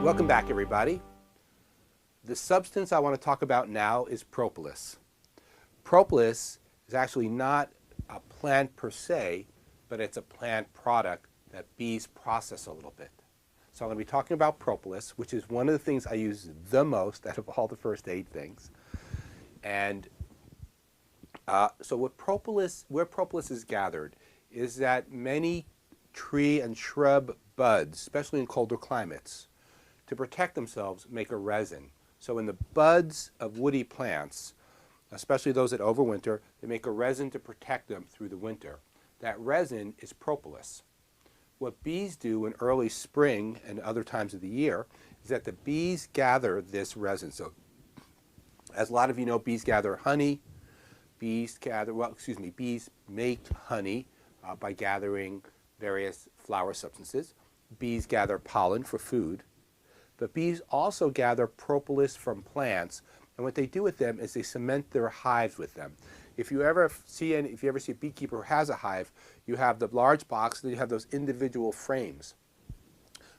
Welcome back, everybody. The substance I want to talk about now is propolis. Propolis is actually not a plant per se, but it's a plant product that bees process a little bit. So I'm going to be talking about propolis, which is one of the things I use the most out of all the first aid things. And so where propolis is gathered is that many tree and shrub buds, especially in colder climates, to protect themselves, make a resin. So in the buds of woody plants, especially those that overwinter, they make a resin to protect them through the winter. That resin is propolis. What bees do in early spring and other times of the year is that the bees gather this resin. So as a lot of you know, bees gather honey. Bees make honey by gathering various flower substances. Bees gather pollen for food. But bees also gather propolis from plants, and what they do with them is they cement their hives with them. If you ever see a beekeeper who has a hive, you have the large box, and then you have those individual frames.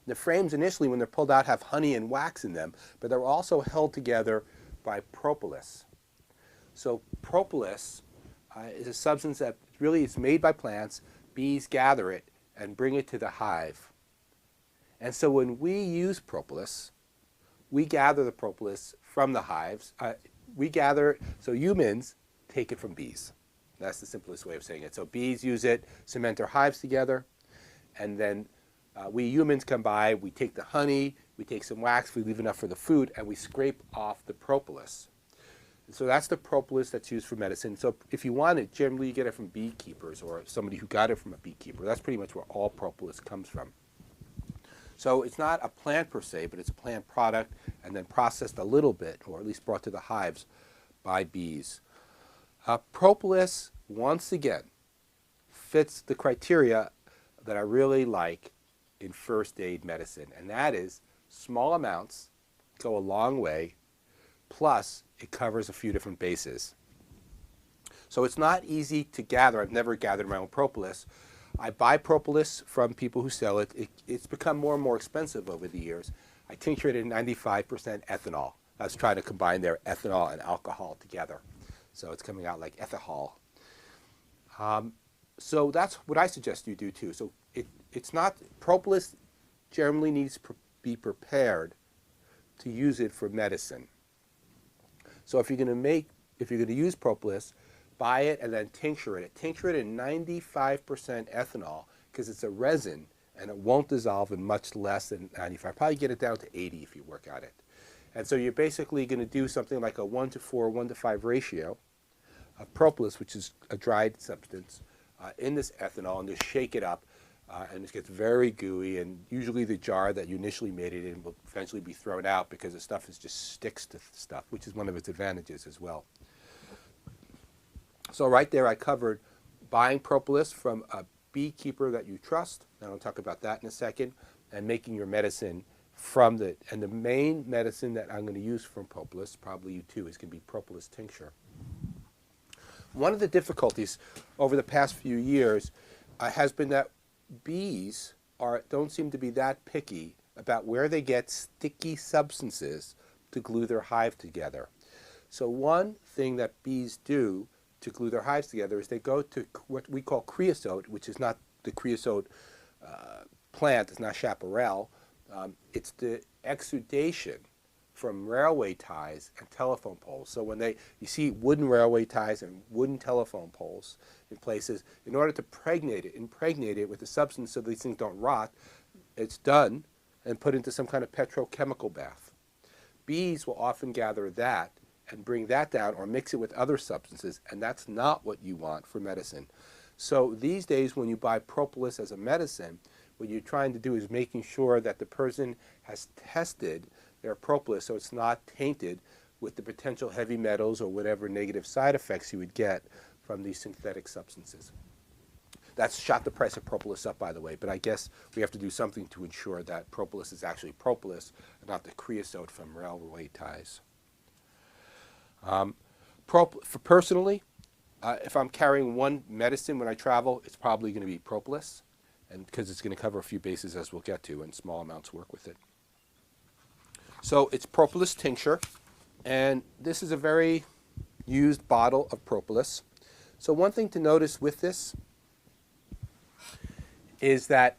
The frames initially, when they're pulled out, have honey and wax in them, but they're also held together by propolis. So propolis is a substance that really is made by plants. Bees gather it and bring it to the hive. And so when we use propolis, we gather the propolis from the hives. So humans take it from bees. That's the simplest way of saying it. So bees use it, cement their hives together, and then we humans come by, we take the honey, we take some wax, we leave enough for the food, and we scrape off the propolis. So that's the propolis that's used for medicine. So if you want it, generally you get it from beekeepers or somebody who got it from a beekeeper. That's pretty much where all propolis comes from. So it's not a plant per se, but it's a plant product and then processed a little bit, or at least brought to the hives by bees. Propolis, once again, fits the criteria that I really like in first aid medicine, and that is small amounts go a long way, plus it covers a few different bases. So it's not easy to gather. I've never gathered my own propolis. I buy propolis from people who sell it. It's become more and more expensive over the years. I tincture it in 95% ethanol. I was trying to combine their ethanol and alcohol together. So it's coming out like ethahol. So that's what I suggest you do too. So it's not, propolis generally needs to be prepared to use it for medicine. So if you're going to use propolis, buy it and then tincture it. Tincture it in 95% ethanol because it's a resin and it won't dissolve in much less than 95. Probably get it down to 80 if you work at it. And so you're basically going to do something like a 1:4, 1:5 ratio of propolis, which is a dried substance, in this ethanol, and just shake it up. And it gets very gooey, and usually the jar that you initially made it in will eventually be thrown out because the stuff just sticks to stuff, which is one of its advantages as well. So right there I covered buying propolis from a beekeeper that you trust, and I'll talk about that in a second, and making your medicine from the main medicine that I'm going to use from propolis, probably you too, is going to be propolis tincture. One of the difficulties over the past few years has been that bees don't seem to be that picky about where they get sticky substances to glue their hive together. So one thing that bees do to glue their hives together is they go to what we call creosote, which is not the creosote plant, it's not chaparral. It's the exudation from railway ties and telephone poles. So when you see wooden railway ties and wooden telephone poles in places, in order to impregnate it with the substance so these things don't rot, it's done and put into some kind of petrochemical bath. Bees will often gather that and bring that down or mix it with other substances, and that's not what you want for medicine. So these days when you buy propolis as a medicine, what you're trying to do is making sure that the person has tested their propolis so it's not tainted with the potential heavy metals or whatever negative side effects you would get from these synthetic substances. That's shot the price of propolis up, by the way, but I guess we have to do something to ensure that propolis is actually propolis and not the creosote from railway ties. Personally, if I'm carrying one medicine when I travel, it's probably going to be propolis, and because it's going to cover a few bases as we'll get to, and small amounts work with it. So it's propolis tincture, and this is a very used bottle of propolis. So one thing to notice with this is that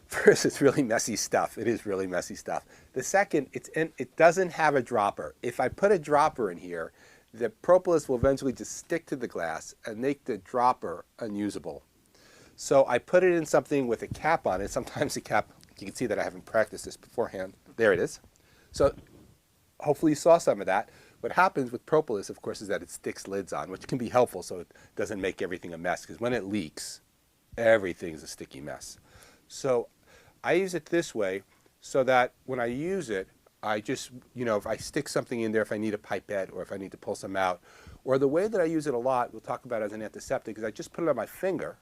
first, it's really messy stuff. It is really messy stuff. The second, it doesn't have a dropper. If I put a dropper in here, the propolis will eventually just stick to the glass and make the dropper unusable. So I put it in something with a cap on it. Sometimes the cap, you can see that I haven't practiced this beforehand. There it is. So hopefully you saw some of that. What happens with propolis, of course, is that it sticks lids on, which can be helpful so it doesn't make everything a mess. Because when it leaks, everything's a sticky mess. So I use it this way so that when I use it, I just, if I stick something in there, if I need a pipette or if I need to pull some out, or the way that I use it a lot, we'll talk about as an antiseptic, is I just put it on my finger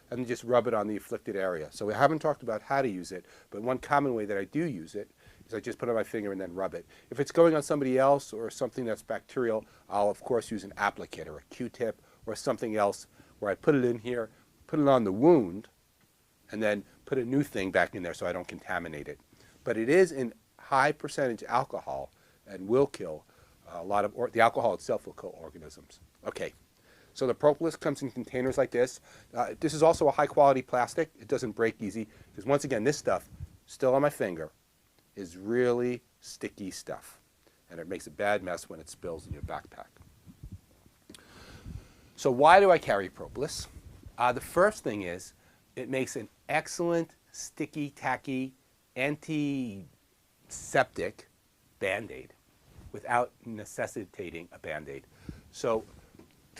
and just rub it on the afflicted area. So we haven't talked about how to use it, but one common way that I do use it is I just put it on my finger and then rub it. If it's going on somebody else or something that's bacterial, I'll of course use an applicator, a Q-tip, or something else where I put it in here, put it on the wound, and then put a new thing back in there so I don't contaminate it. But it is in high percentage alcohol and will kill a lot of, the alcohol itself will kill organisms. Okay, so the propolis comes in containers like this. This is also a high quality plastic. It doesn't break easy because once again, this stuff, still on my finger, is really sticky stuff. And it makes a bad mess when it spills in your backpack. So why do I carry propolis? The first thing is it makes an excellent, sticky, tacky, antiseptic Band-Aid without necessitating a Band-Aid. So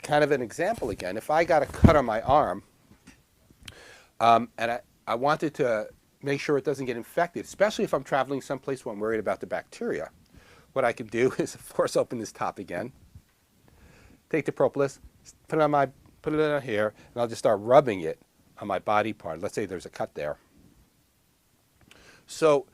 kind of an example again, if I got a cut on my arm and I wanted to make sure it doesn't get infected, especially if I'm traveling someplace where I'm worried about the bacteria, what I can do is force open this top again, take the propolis, put it on here, and I'll just start rubbing it on my body part. Let's say there's a cut there. So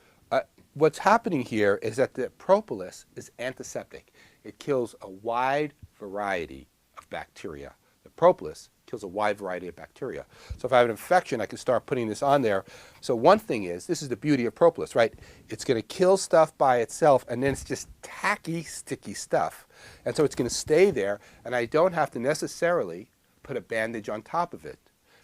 what's happening here is that the propolis is antiseptic. It kills a wide variety of bacteria. The propolis kills a wide variety of bacteria. So if I have an infection, I can start putting this on there. So one thing is, this is the beauty of propolis, right? It's going to kill stuff by itself, and then it's just tacky, sticky stuff. And so it's going to stay there, and I don't have to necessarily put a bandage on top of it,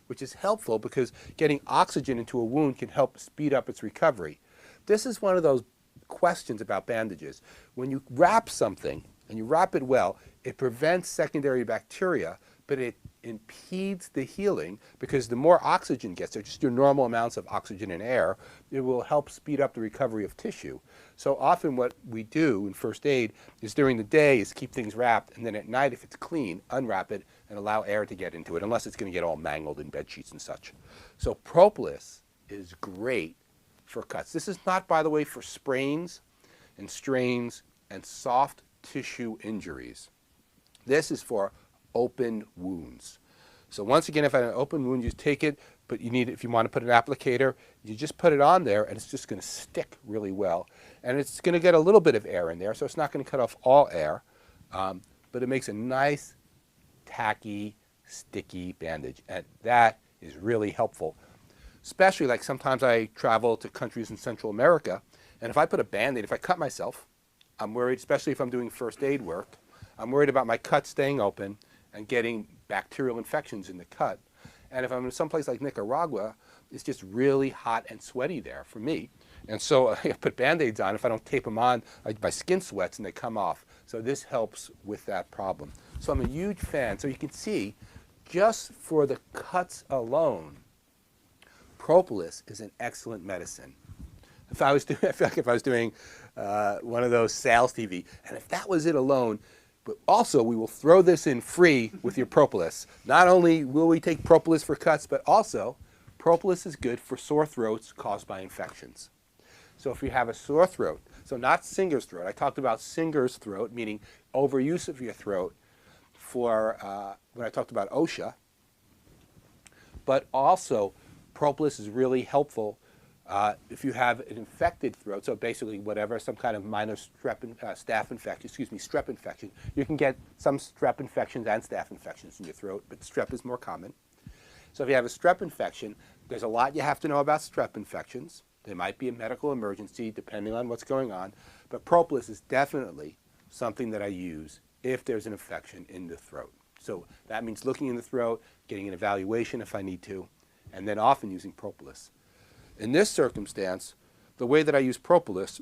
which is helpful because getting oxygen into a wound can help speed up its recovery. This is one of those questions about bandages. When you wrap something, and you wrap it well, it prevents secondary bacteria, but it impedes the healing because the more oxygen gets there, just your normal amounts of oxygen and air, it will help speed up the recovery of tissue. So often what we do in first aid is during the day is keep things wrapped, and then at night, if it's clean, unwrap it and allow air to get into it, unless it's going to get all mangled in bed sheets and such. So propolis is great for cuts. This is not, by the way, for sprains and strains and soft tissue injuries. This is for open wounds. So once again, if I have an open wound, you take it, but you need, if you want to put an applicator, you just put it on there and it's just going to stick really well. And it's going to get a little bit of air in there, so it's not going to cut off all air, but it makes a nice, tacky, sticky bandage. And that is really helpful. Especially like sometimes I travel to countries in Central America, and if I put a Band-Aid, if I cut myself, I'm worried, especially if I'm doing first aid work, I'm worried about my cut staying open and getting bacterial infections in the cut. And if I'm in some place like Nicaragua, it's just really hot and sweaty there for me. And so I put Band-Aids on. If I don't tape them on, my skin sweats and they come off. So this helps with that problem. So I'm a huge fan. So you can see, just for the cuts alone, propolis is an excellent medicine. If I was doing, I feel like if I was doing one of those sales TV, and if that was it alone, but also we will throw this in free with your propolis. Not only will we take propolis for cuts, but also propolis is good for sore throats caused by infections. So if you have a sore throat, so not singer's throat, I talked about singer's throat, meaning overuse of your throat for when I talked about OSHA, but also propolis is really helpful if you have an infected throat, so basically whatever, some kind of minor strep infection. You can get some strep infections and staph infections in your throat, but strep is more common. So if you have a strep infection, there's a lot you have to know about strep infections. There might be a medical emergency depending on what's going on, but Propolis is definitely something that I use if there's an infection in the throat. So that means looking in the throat, getting an evaluation if I need to, and then often using Propolis. In this circumstance, the way that I use Propolis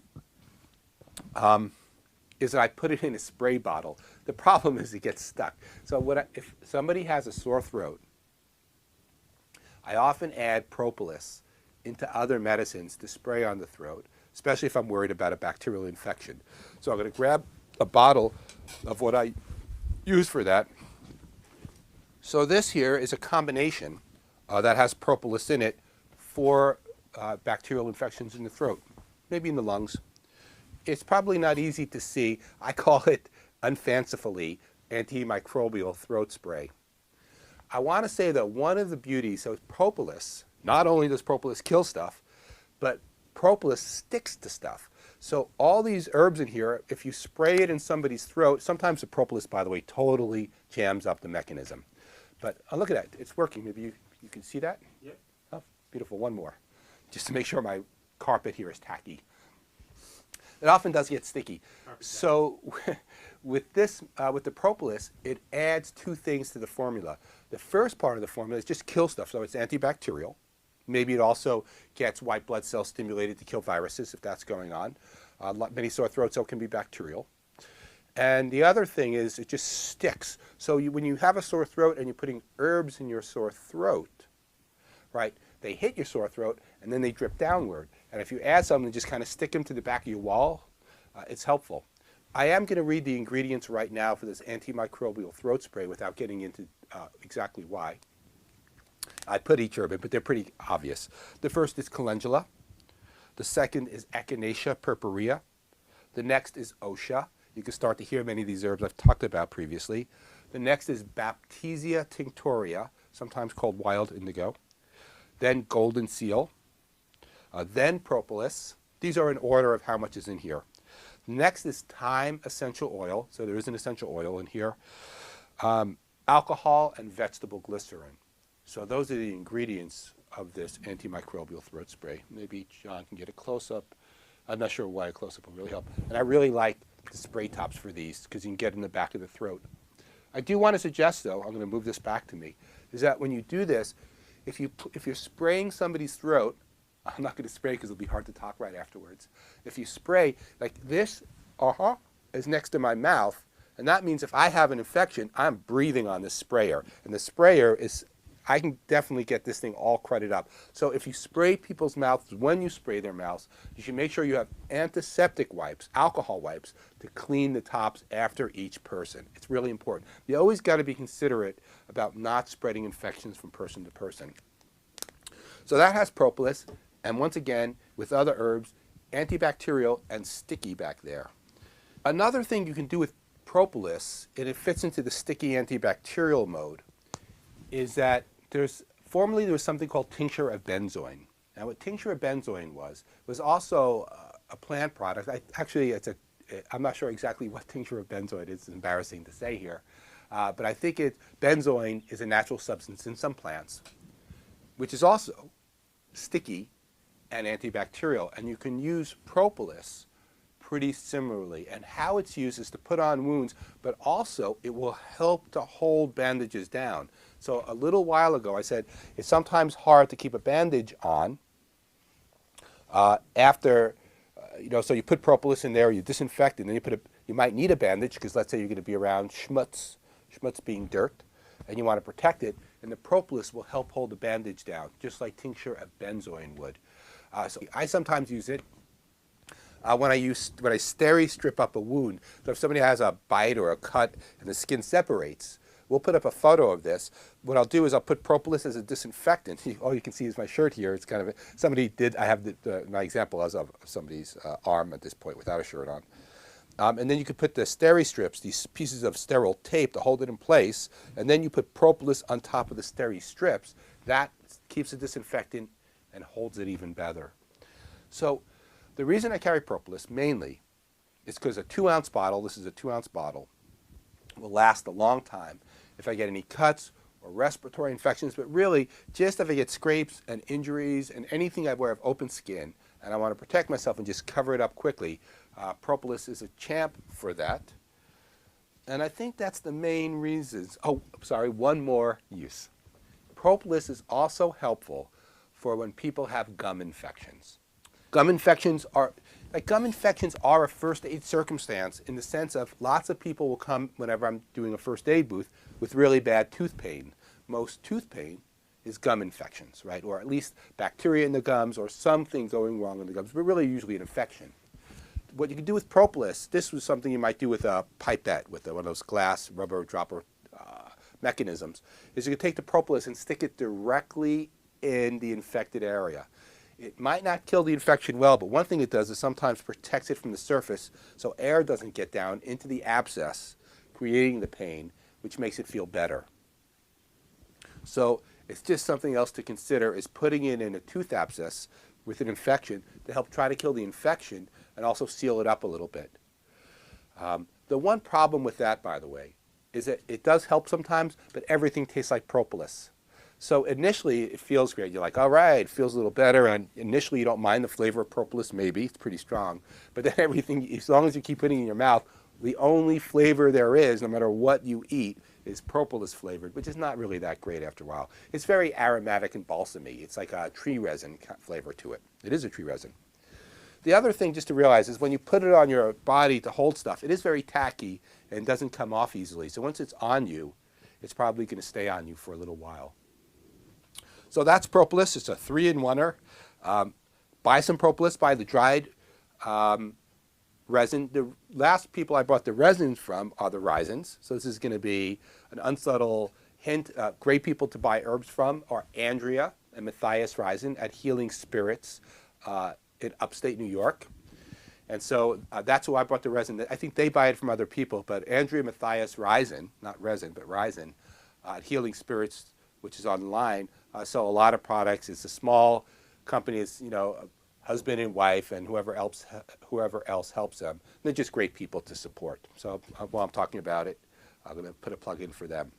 is that I put it in a spray bottle. The problem is it gets stuck. So if somebody has a sore throat, I often add Propolis into other medicines to spray on the throat, especially if I'm worried about a bacterial infection. So I'm going to grab a bottle of what I use for that. So this here is a combination that has Propolis in it for bacterial infections in the throat, maybe in the lungs. It's probably not easy to see. I call it unfancifully antimicrobial throat spray. I want to say that one of the beauties of Propolis, not only does Propolis kill stuff, but Propolis sticks to stuff. So all these herbs in here, if you spray it in somebody's throat, sometimes the Propolis, by the way, totally jams up the mechanism. But look at that, it's working. Maybe you can see that? Yep. Oh, beautiful, one more. Just to make sure my carpet here is tacky. It often does get sticky. So with the Propolis, it adds two things to the formula. The first part of the formula is just kill stuff, so it's antibacterial. Maybe it also gets white blood cells stimulated to kill viruses if that's going on. Many sore throats, so can be bacterial. And the other thing is it just sticks. So when you have a sore throat and you're putting herbs in your sore throat, right, they hit your sore throat and then they drip downward. And if you add something, just kind of stick them to the back of your wall, it's helpful. I am going to read the ingredients right now for this antimicrobial throat spray without getting into exactly why. I put each herb in, but they're pretty obvious. The first is calendula. The second is Echinacea purpurea. The next is Osha. You can start to hear many of these herbs I've talked about previously. The next is Baptisia tinctoria, sometimes called wild indigo. Then golden seal. Then Propolis. These are in order of how much is in here. Next is thyme essential oil. So there is an essential oil in here. Alcohol and vegetable glycerin. So those are the ingredients of this antimicrobial throat spray. Maybe John can get a close-up. I'm not sure why a close-up will really help. And I really like the spray tops for these because you can get in the back of the throat. I do want to suggest, though, I'm going to move this back to me, is that when you do this, if you're spraying somebody's throat, I'm not going to spray because it'll be hard to talk right afterwards. If you spray, like this, is next to my mouth, and that means if I have an infection, I'm breathing on the sprayer. And the sprayer is, I can definitely get this thing all crudted up. So if you spray people's mouths, when you spray their mouths, you should make sure you have antiseptic wipes, alcohol wipes, to clean the tops after each person. It's really important. You always got to be considerate about not spreading infections from person to person. So that has Propolis, and once again, with other herbs, antibacterial and sticky back there. Another thing you can do with Propolis, and it fits into the sticky antibacterial mode, is that formerly there was something called tincture of benzoin. Now what tincture of benzoin was also a plant product. I'm not sure exactly what tincture of benzoin is. It's embarrassing to say here. But I think benzoin is a natural substance in some plants, which is also sticky and antibacterial. And you can use Propolis pretty similarly. And how it's used is to put on wounds, but also it will help to hold bandages down. So a little while ago I said it's sometimes hard to keep a bandage on after, so you put Propolis in there, you disinfect it, and then you might need a bandage because let's say you're going to be around schmutz being dirt, and you want to protect it, and the Propolis will help hold the bandage down, just like tincture of benzoin would. So I sometimes use it when I steri-strip up a wound. So if somebody has a bite or a cut and the skin separates, we'll put up a photo of this. What I'll do is I'll put Propolis as a disinfectant. All you can see is my shirt here. It's kind of I have my example as of somebody's arm at this point without a shirt on. And then you could put the steri-strips, these pieces of sterile tape to hold it in place, and then you put Propolis on top of the steri-strips. That keeps the disinfectant and holds it even better. So the reason I carry Propolis mainly is because a 2-ounce bottle, this is a 2-ounce bottle, will last a long time if I get any cuts or respiratory infections, but really just if I get scrapes and injuries and anything where I have open skin, and I want to protect myself and just cover it up quickly. Propolis is a champ for that. And I think that's the main reasons. Oh, sorry, one more use. Propolis is also helpful for when people have gum infections. Gum infections are a first aid circumstance in the sense of lots of people will come whenever I'm doing a first aid booth with really bad tooth pain. Most tooth pain is gum infections, right? Or at least bacteria in the gums or something going wrong in the gums, but really usually an infection. What you can do with Propolis, this was something you might do with a pipette, with one of those glass rubber dropper mechanisms, is you can take the Propolis and stick it directly in the infected area. It might not kill the infection well, but one thing it does is sometimes protects it from the surface so air doesn't get down into the abscess, creating the pain, which makes it feel better. So it's just something else to consider, is putting it in a tooth abscess with an infection to help try to kill the infection and also seal it up a little bit. The one problem with that, by the way, is that it does help sometimes, but everything tastes like Propolis. So initially it feels great. You're like, all right, it feels a little better. And initially you don't mind the flavor of Propolis, maybe. It's pretty strong. But then everything, as long as you keep putting it in your mouth, the only flavor there is, no matter what you eat, is Propolis flavored, which is not really that great after a while. It's very aromatic and balsamy. It's like a tree resin flavor to it. It is a tree resin. The other thing just to realize is when you put it on your body to hold stuff, it is very tacky and doesn't come off easily. So once it's on you, it's probably going to stay on you for a little while. So that's Propolis. It's a 3-in-1er. Buy some Propolis, buy the dried resin. The last people I bought the resins from are the rhizins. So this is going to be an unsubtle hint. Great people to buy herbs from are Andrea and Matthias Rhizin at Healing Spirits in upstate New York. And so that's who I bought the resin. I think they buy it from other people, but Andrea Matthias Rhizin, not resin, but Rhizin, at Healing Spirits, which is online, sell a lot of products. It's a small company. It's, you know, husband and wife and whoever else helps them. They're just great people to support. So while I'm talking about it, I'm going to put a plug in for them.